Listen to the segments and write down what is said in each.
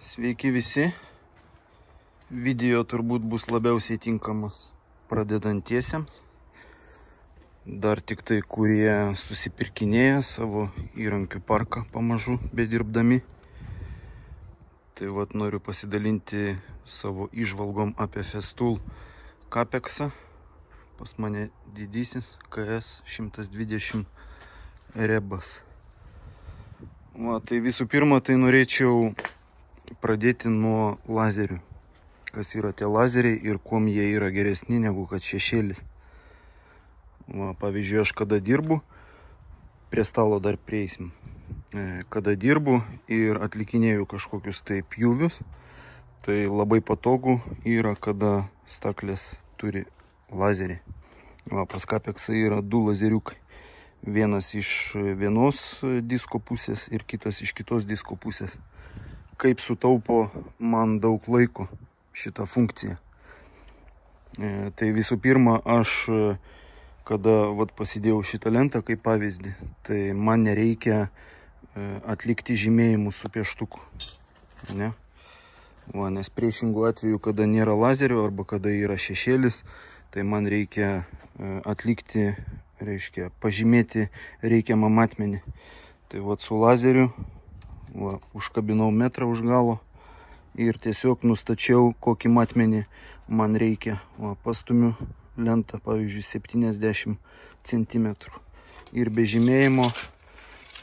Sveiki visi. Video turbūt bus labiausiai tinkamas pradedantiesiems. Dar tik tai, kurie susipirkinėja savo įrankių parką pamažu bedirbdami. Tai vat noriu pasidalinti savo įžvalgom apie Festool Capexą. Pas mane didysis KS 120 rebas. Tai visų pirma, tai norėčiau pradėti nuo lazerių. Kas yra tie lazeriai ir kuom jie yra geresni negu kad šešėlis. Pavyzdžiui, aš kada dirbu, prie stalo dar prieisim. Kada dirbu ir atlikinėju kažkokius tai pjūvius, tai labai patogu yra, kada staklės turi lazerį. Pas Capexą yra du lazeriukai. Vienas iš vienos disko pusės ir kitas iš kitos disko pusės. Kaip sutaupo man daug laiko šitą funkciją. Tai visų pirma, aš kada pasidėjau šitą lentą kaip pavyzdį, tai man nereikia atlikti žymėjimų su pieštuku. Nes priešingų atveju, kada nėra lazerio arba kada yra šešėlis, tai man reikia atlikti, pažymėti reikiamą matmenį. Tai su lazeriu užkabinau metrą už galo ir tiesiog nustačiau, kokį matmenį man reikia. Pastumiu lentą, pavyzdžiui, 70 cm. Ir be žymėjimo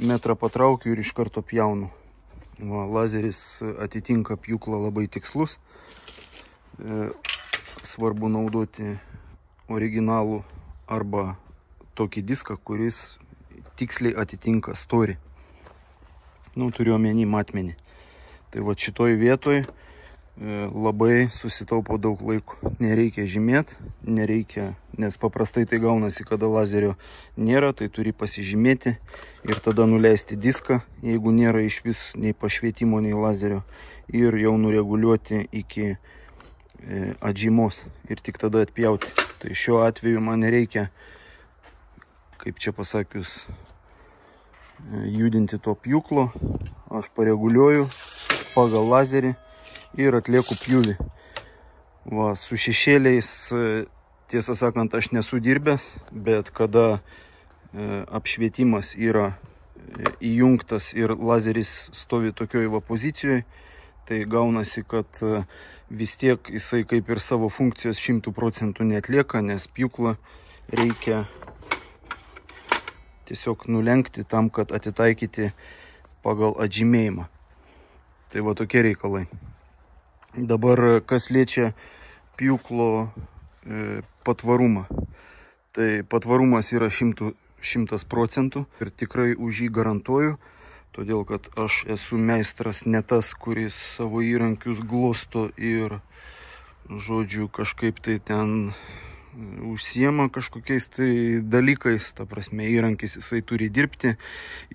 metrą patraukiu ir iš karto pjaunu. Lazeris atitinka pjūklą labai tikslus. Svarbu naudoti originalų arba tokį diską, kuris tiksliai atitinka storį. Turiu omeny matmenį. Tai šitoj vietoj labai susitaupo daug laiko. Nereikia žymėti, nereikia, nes paprastai tai gaunasi, kada lazerio nėra, tai turi pasižymėti ir tada nuleisti diską, jeigu nėra iš vis nei pašvietimo, nei lazerio, ir jau nureguliuoti iki atžymos ir tik tada atpjauti. Tai šiuo atveju man nereikia, kaip čia pasakius, judinti to pjūklo. Aš pareguliuoju pagal lazerį ir atlieku pjūvį. Su šešėliais, tiesą sakant, aš nesu dirbęs, bet kada apšvietimas yra įjungtas ir lazeris stovi tokioj pozicijoje, tai gaunasi, kad vis tiek jisai kaip ir savo funkcijos 100% neatlieka, nes pjūklą reikia tiesiog nulenkti tam, kad atitaikyti pagal atžymėjimą. Tai tokie reikalai. Dabar kas liečia pjūklo patvarumą. Tai patvarumas yra 100% ir tikrai už jį garantuoju, todėl kad aš esu meistras ne tas, kuris savo įrankius glosto ir, kažkaip tai ten užsiema kažkokiais tai dalykais, ta prasme, įrankis jisai turi dirbti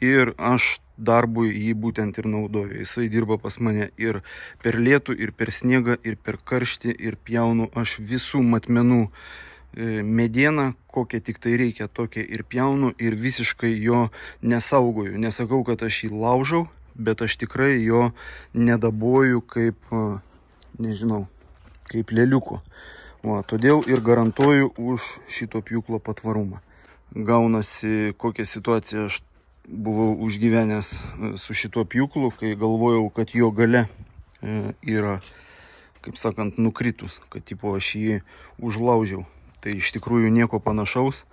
ir aš darbui jį būtent ir naudoju. Jisai dirba pas mane ir per lietų, ir per sniegą, ir per karštį, ir pjaunu aš visų matmenų medieną, kokią tik tai reikia, tokią ir pjaunu, ir visiškai jo nesaugoju. Nesakau, kad aš jį laužau, bet aš tikrai jo nedaboju kaip, nežinau, kaip lėliuko. Todėl ir garantuoju už šito pjūklo patvarumą. Gaunasi, kokią situaciją aš buvau užgyvenęs su šituo pjūklu, kai galvojau, kad jo gale yra, kaip sakant, nukritus, kad aš jį užlaužiau. Tai iš tikrųjų nieko panašaus.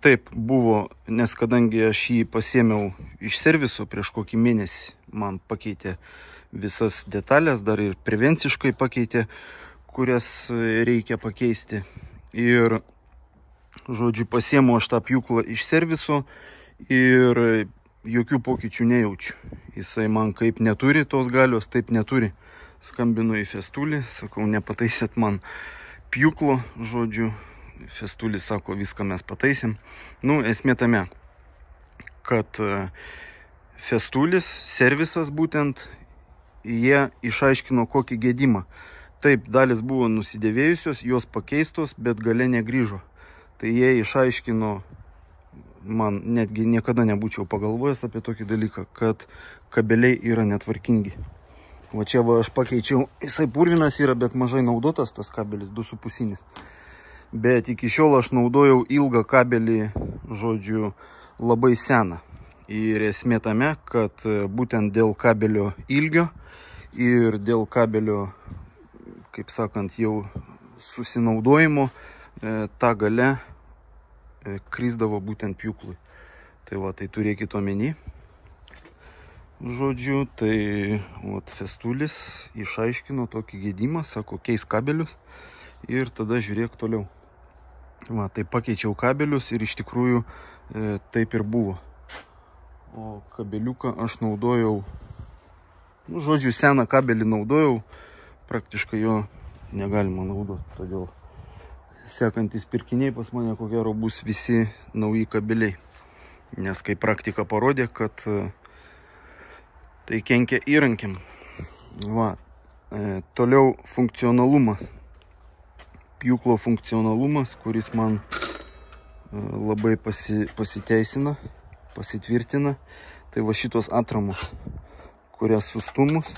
Taip buvo, nes kadangi aš jį pasiėmiau iš serviso prieš kokį mėnesį, man pakeitė visas detalės, dar ir prevenciškai pakeitė, kurias reikia pakeisti. Ir, pasiėmiau aš tą pjūklą iš serviso ir jokių pokyčių nejaučiu. Jisai man kaip neturi tos galios, taip neturi. Skambinu į Festoolį, sakau, nepataisėt man pjūklo, Festoolis sako, viską mes pataisim. Esmė tame, kad Festoolis, servisas būtent, jie išaiškino kokį gedimą. Taip, dalis buvo nusidėvėjusios, jos pakeistos, bet gale negrįžo. Tai jie išaiškino, man netgi niekada nebūčiau pagalvojęs apie tokį dalyką, kad kabeliai yra netvarkingi. Va čia va aš pakeičiau, jisai purvinas yra, bet mažai naudotas tas kabelis, 2,5. Bet iki šiol aš naudojau ilgą kabelį, žodžiu, labai seną. Ir esmė tame, kad būtent dėl kabelio ilgio ir dėl kabelio, kaip sakant, jau susinaudojimo, ta gale krisdavo būtent pjūklui. Tai va, tai turėkit omeny. Žodžiu, tai vat, Festulis išaiškino tokį gedimą, sako, keis kabelius ir tada žiūrėk toliau. Va, tai pakeičiau kabelius ir iš tikrųjų taip ir buvo. O kabeliuką aš naudojau, nu, žodžiu, seną kabelį naudojau, praktiškai jo negalima naudoti, todėl sekantis pirkiniai pas mane ko gero bus visi nauji kabeliai. Nes kai praktika parodė, kad tai kenkia įrankiam. Va, toliau funkcionalumas. Pjūklo funkcionalumas, kuris man labai pasiteisina, pasitvirtina. Tai va šitos atramos, kurias sustumus,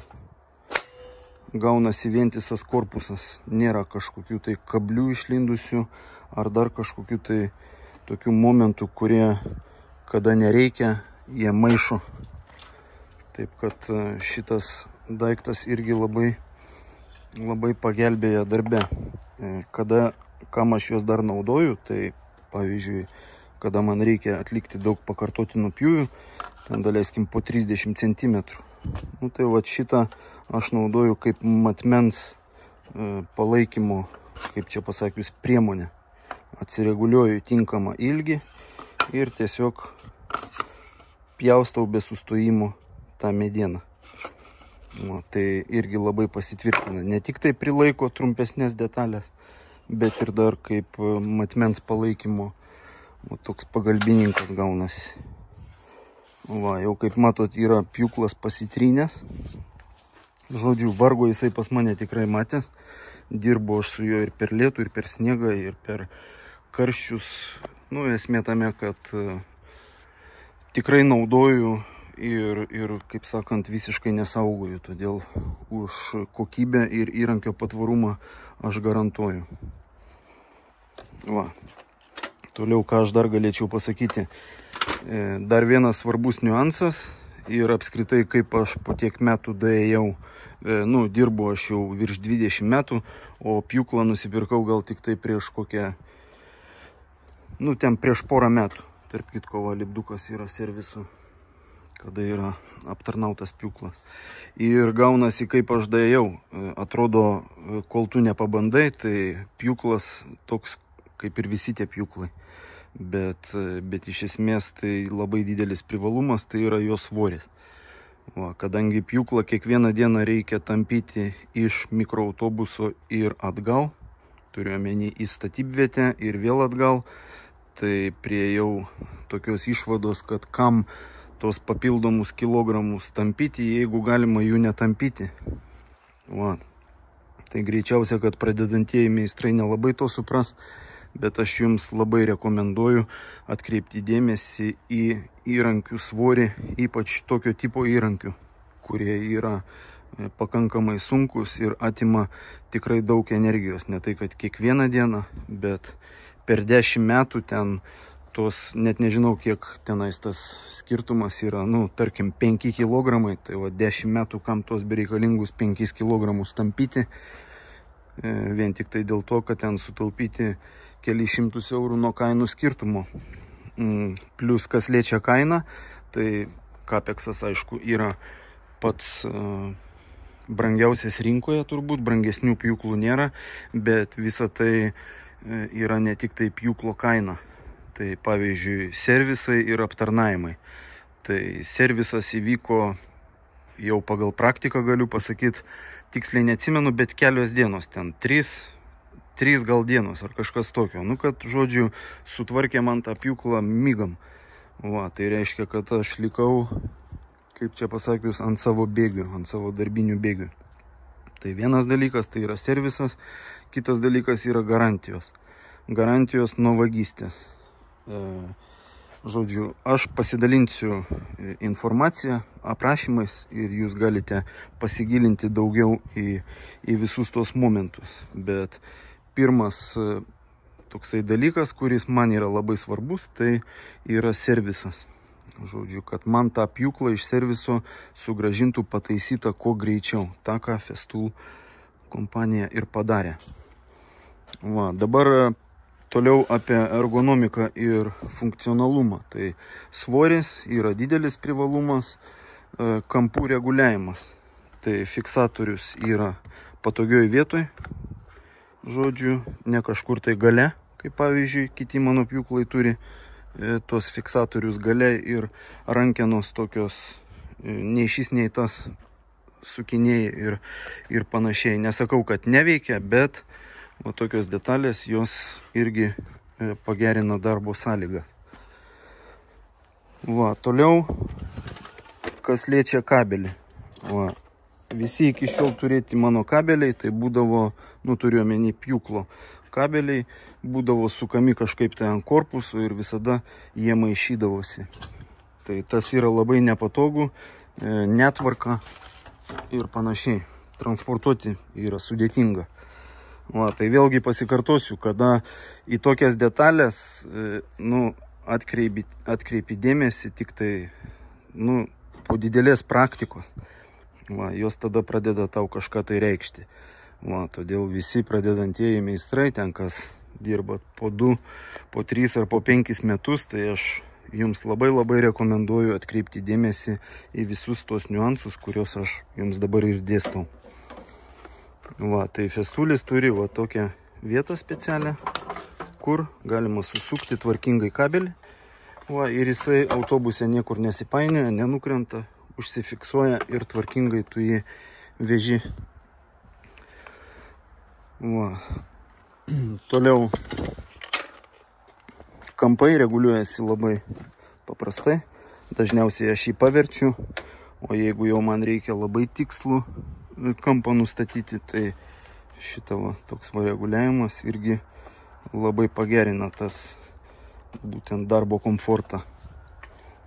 gaunasi vientisas korpusas. Nėra kažkokių tai kablių išlindusių ar dar kažkokių tai tokių momentų, kurie, kada nereikia, jie maišo. Taip kad šitas daiktas irgi labai pagelbėja darbe. Kam aš juos dar naudoju, tai pavyzdžiui, kada man reikia atlikti daug pakartotinų pjūvių, ten daleiskim po 30 cm. Nu, tai va šitą aš naudoju kaip matmens palaikymo, kaip čia pasakius, priemonę. Atsireguliuoju tinkamą ilgį ir tiesiog pjaustau be sustojimo tą medieną. Va, tai irgi labai pasitvirtina. Ne tik tai prilaiko trumpesnės detalės, bet ir dar kaip matmens palaikymo, va, toks pagalbininkas gaunasi. Va, jau kaip matot, yra pjūklas pasitrynęs. Žodžiu, vargo jisai pas mane tikrai matęs. Dirbu aš su juo ir per lietų, ir per sniegą, ir per karščius. Nu, esmė tame, kad tikrai naudoju ir, kaip sakant, visiškai nesaugoju. Todėl už kokybę ir įrankio patvarumą aš garantuoju. Va. Toliau, ką aš dar galėčiau pasakyti. Dar vienas svarbus niuansas ir apskritai, kaip aš po tiek metų daėjau. Nu, dirbu aš jau virš 20 metų, o pjūklą nusipirkau gal tik tai prieš kokią, nu, ten prieš porą metų. Tarp kitko, va, lipdukas yra servisu, kada yra aptarnautas pjūklas. Ir gaunasi, kaip aš daėjau. Atrodo, kol tu nepabandai, tai pjūklas toks kaip ir visi tie pjūklai. Bet iš esmės tai labai didelis privalumas, tai yra jo svoris. Va, kadangi pjūklą kiekvieną dieną reikia tampyti iš mikroautobuso ir atgal, turiu omeny į statybvietę ir vėl atgal, tai priejau tokios išvados, kad kam tos papildomus kilogramus tampyti, jeigu galima jų netampyti. Va. Tai greičiausia, kad pradedantieji meistrai nelabai to supras, bet aš jums labai rekomenduoju atkreipti dėmesį į įrankių svorį, ypač tokio tipo įrankių, kurie yra pakankamai sunkus ir atima tikrai daug energijos. Ne tai, kad kiekvieną dieną, bet per 10 metų ten tos, net nežinau, kiek tenais tas skirtumas yra, nu, tarkim, 5 kg, tai va 10 metų kam tos bereikalingus 5 kg tampyti, vien tik tai dėl to, kad ten sutaupyti kelius šimtus eurų nuo kainų skirtumo. Plius, kas liečia kainą, tai Capeksas, aišku, yra pats brangiausias rinkoje, turbūt, brangesnių pjūklų nėra, bet visa tai yra ne tik tai pjūklo kaina. Tai pavyzdžiui, servisai ir aptarnavimai. Tai servisas įvyko jau pagal praktiką, galiu pasakyti, tiksliai neatsimenu, bet kelios dienos ten, 3 gal dienos ar kažkas tokio. Nu, kad, žodžiu, sutvarkė man tą pjūklą mygam. Va, tai reiškia, kad aš likau, kaip čia pasakius, ant savo bėgių, ant savo darbinių bėgių. Tai vienas dalykas, tai yra servisas, kitas dalykas yra garantijos. Garantijos nuo vagystės. Žodžiu, aš pasidalinsiu informaciją, aprašymais ir jūs galite pasigilinti daugiau į visus tos momentus. Bet pirmas toksai dalykas, kuris man yra labai svarbus, tai yra servisas. Žodžiu, kad man tą pjūklą iš serviso sugrąžintų pataisytą kuo greičiau. Ta, ką Festool kompanija ir padarė. Va, dabar toliau apie ergonomiką ir funkcionalumą. Tai svoris yra didelis privalumas, kampų reguliavimas. Tai fiksatorius yra patogioj vietoj. Žodžiu, ne kažkur tai gale, kaip pavyzdžiui, kiti mano pjūklai turi tuos fiksatorius gale ir rankenos tokios nei šis, nei tas sukinėjai ir panašiai. Nesakau, kad neveikia, bet o tokios detalės jos irgi pagerina darbo sąlygas. Va, toliau, kas liečia kabelį. Va, visi iki šiol turėti mano kabeliai, tai būdavo, turiu omeny pjūklo kabeliai, būdavo sukami kažkaip tai ant korpuso ir visada jie maišydavosi. Tai tas yra labai nepatogu, netvarka ir panašiai. Transportuoti yra sudėtinga. Va, tai vėlgi pasikartosiu, kada į tokias detalės atkreipi dėmesį tik tai po didelės praktikos. Va, jos tada pradeda tau kažką tai reikšti. Va, todėl visi pradedantieji meistrai, ten kas dirba po 2, po 3 ar po 5 metus, tai aš jums labai rekomenduoju atkreipti dėmesį į visus tos niuansus, kuriuos aš jums dabar ir dėstau. Va, tai Festoolis turi va tokią vietą specialią, kur galima susukti tvarkingai kabelį. Va, ir jisai autobuse niekur nesipainioja, nenukrenta, užsifiksuoja ir tvarkingai tu jį veži. Va. Toliau kampai reguliuojasi labai paprastai. Dažniausiai aš jį paverčiu, o jeigu jau man reikia labai tikslų kampą nustatyti, tai šitą toks reguliavimas irgi labai pagerina tas būtent darbo komfortą.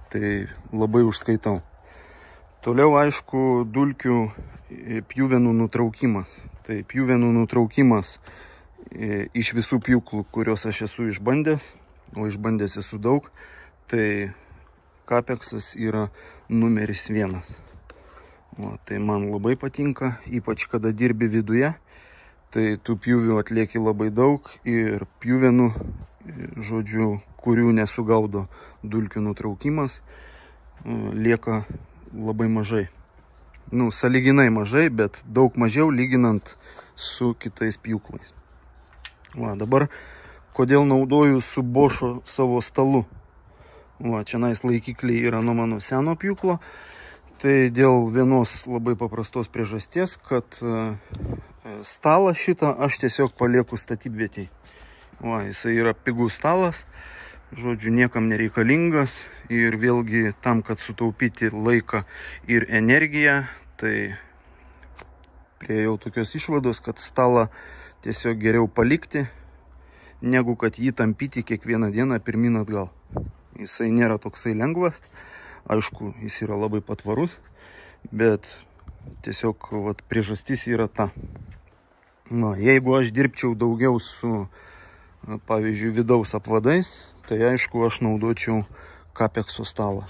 Tai labai užskaitau. Toliau, aišku, dulkių pjuvenų nutraukimas. Tai pjuvenų nutraukimas iš visų pjūklų, kuriuos aš esu išbandęs, o išbandęs esu daug, tai Kapexas yra numeris 1. Va, tai man labai patinka, ypač kada dirbi viduje, tai tų pjūvių atlieki labai daug ir pjuvenų, žodžiu, kurių nesugaudo dulkių nutraukimas, lieka labai mažai. Sąlyginai mažai, bet daug mažiau lyginant su kitais pjūklais. Va, dabar kodėl naudoju su Bosch'o savo stalu. Va, čianais laikikliai yra nuo mano seno pjūklo. Tai dėl vienos labai paprastos priežasties, kad stalą šitą aš tiesiog palieku statybvietėj. Va, jisai yra pigus stalas, žodžiu, niekam nereikalingas ir vėlgi tam, kad sutaupyti laiką ir energiją, tai priejau tokios išvados, kad stalą tiesiog geriau palikti, negu kad jį tampyti kiekvieną dieną pirmyn atgal. Jisai nėra toksai lengvas. Aišku, jis yra labai patvarus, bet tiesiog priežastis yra ta. Na, jeigu aš dirbčiau daugiau su, pavyzdžiui, vidaus apvadais, tai aišku, aš naudočiau Kapexo stalą.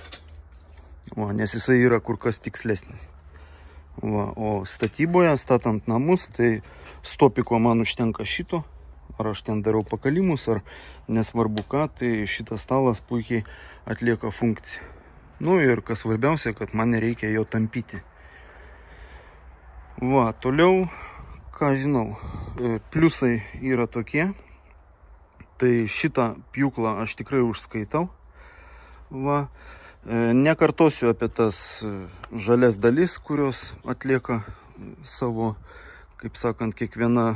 Va, nes jisai yra kur kas tikslesnis. Va, o statyboje, statant namus, tai stopiko man užtenka šito. Ar aš ten darau pakalimus, ar nesvarbu ką, tai šitas stalas puikiai atlieka funkciją. Ir kas svarbiausia, kad man nereikia jo tampyti. Va, toliau, ką žinau, pliusai yra tokie. Tai šitą pjūklą aš tikrai užskaitau. Va, nekartosiu apie tas žalias dalis, kurios atlieka savo, kaip sakant, kiekviena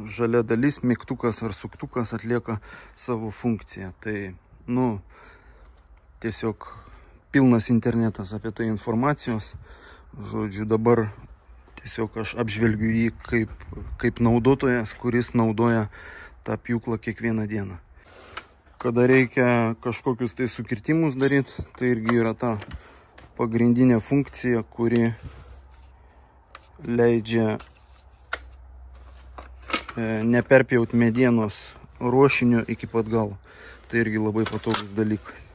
žalia dalis, mygtukas ar suktukas atlieka savo funkciją. Tai, tiesiog pilnas internetas apie tai informacijos. Žodžiu, dabar tiesiog aš apžvelgiu jį kaip naudotojas, kuris naudoja tą pjūklą kiekvieną dieną. kada reikia kažkokius tai sukirtimus daryti, tai irgi yra ta pagrindinė funkcija, kuri leidžia neperpjauti medienos ruošinio iki pat galo. Tai irgi labai patogus dalykas.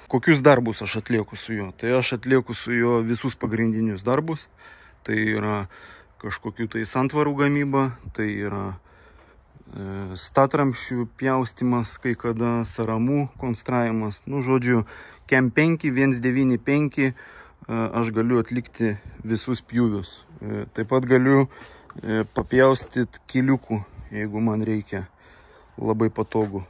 Kokius darbus aš atlieku su juo? Tai aš atlieku su juo visus pagrindinius darbus. Tai yra kažkokių tai santvarų gamyba, tai yra statramščių pjaustymas, kai kada saramų konstravimas. Nu, žodžiu, KEM 5, 195 aš galiu atlikti visus pjūvius. Taip pat galiu papjaustyti kiliukų, jeigu man reikia. Labai patogu.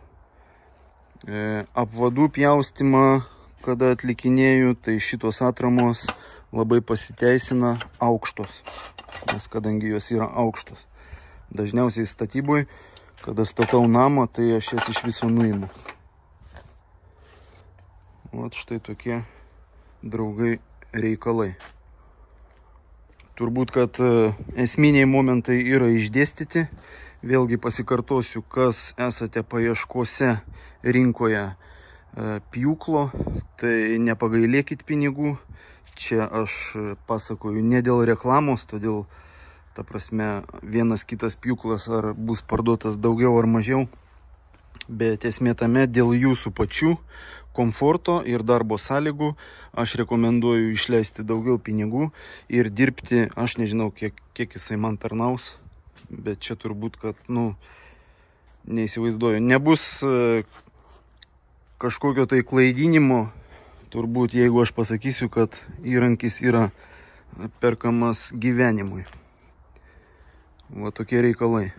Apvadų pjaustymą, kada atlikinėju, tai šitos atramos labai pasiteisina aukštos, nes kadangi jos yra aukštos. Dažniausiai statyboj, kada statau namą, tai aš jas iš viso nuimu. Vat štai tokie, draugai, reikalai. Turbūt, kad esminiai momentai yra išdėstyti. Vėlgi pasikartosiu, kas esate paieškose rinkoje pjūklo, tai nepagailėkit pinigų. Čia aš pasakoju ne dėl reklamos, todėl, ta prasme, vienas kitas pjūklas ar bus parduotas daugiau ar mažiau, bet esmė tame, dėl jūsų pačių komforto ir darbo sąlygų aš rekomenduoju išleisti daugiau pinigų ir dirbti, aš nežinau, kiek jisai man tarnaus, bet čia turbūt, kad, neįsivaizduoju, nebus kažkokio tai klaidinimo, turbūt, jeigu aš pasakysiu, kad įrankis yra perkamas gyvenimui. Va tokie reikalai.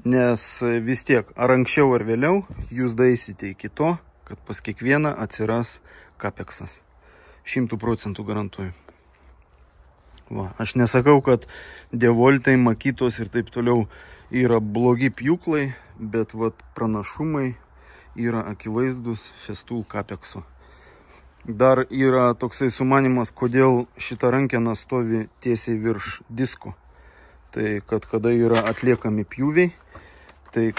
Nes vis tiek, ar anksčiau ar vėliau, jūs daeisite iki to, kad pas kiekvieną atsiras kapeksas. 100% garantuoju. Va, aš nesakau, kad devoltai, makytos ir taip toliau yra blogi pjūklai, bet vat pranašumai yra akivaizdus Festool kapekso. Dar yra toksai sumanimas, kodėl šita rankena stovi tiesiai virš disko. Tai kad kada yra atliekami pjūviai, tai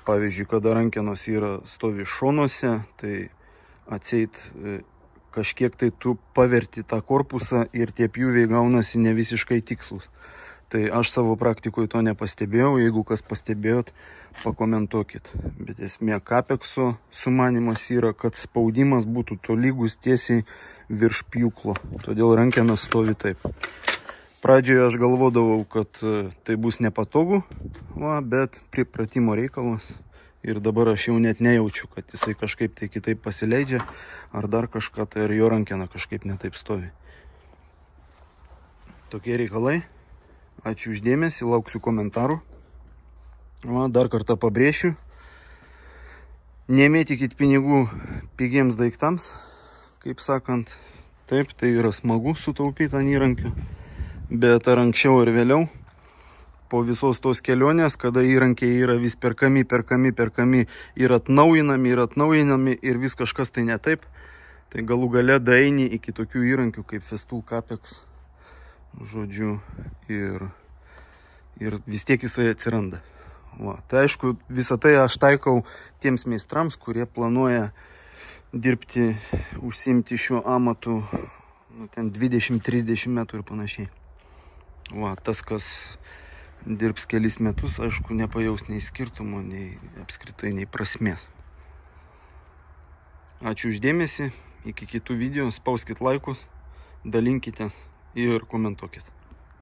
pavyzdžiui, kada rankenos stovi šonuose, tai atseit kažkiek tai tu paverti tą korpusą ir tie pjūviai gaunasi ne visiškai tikslus. Tai aš savo praktikoje to nepastebėjau, jeigu kas pastebėjot, pakomentuokit. Bet esmė kapekso sumanimas yra, kad spaudimas būtų tolygus tiesiai virš pjūklo. Todėl rankena stovi taip. Pradžioje aš galvodavau, kad tai bus nepatogu, bet pripratimo reikalas. Ir dabar aš jau net nejaučiu, kad jisai kažkaip tai kitaip pasileidžia, ar dar kažką, tai ar jo rankena kažkaip netaip stovi. Tokie reikalai. Ačiū uždėmesį, lauksiu komentarų. Dar kartą pabrėšiu. Nemėtykit pinigų pigiems daiktams, kaip sakant. Taip, tai yra smagu sutaupyti ant įrankių. Bet ar anksčiau ar vėliau, po visos tos kelionės, kada įrankiai yra vis perkami ir atnaujinami ir vis kažkas tai ne taip, tai galų gale daeini iki tokių įrankių kaip Festool Capex, žodžiu, ir vis tiek jisai atsiranda. Tai aišku, visą tai aš taikau tiems meistrams, kurie planuoja dirbti, užsiimti šiuo amatu 20-30 metų ir panašiai. Tas, kas dirbs kelis metus, aišku, nepajaus nei skirtumo, nei apskritai, nei prasmės. Ačiū uždėmesį, iki kitų video, spauskit laikus, dalinkitės ir komentuokit.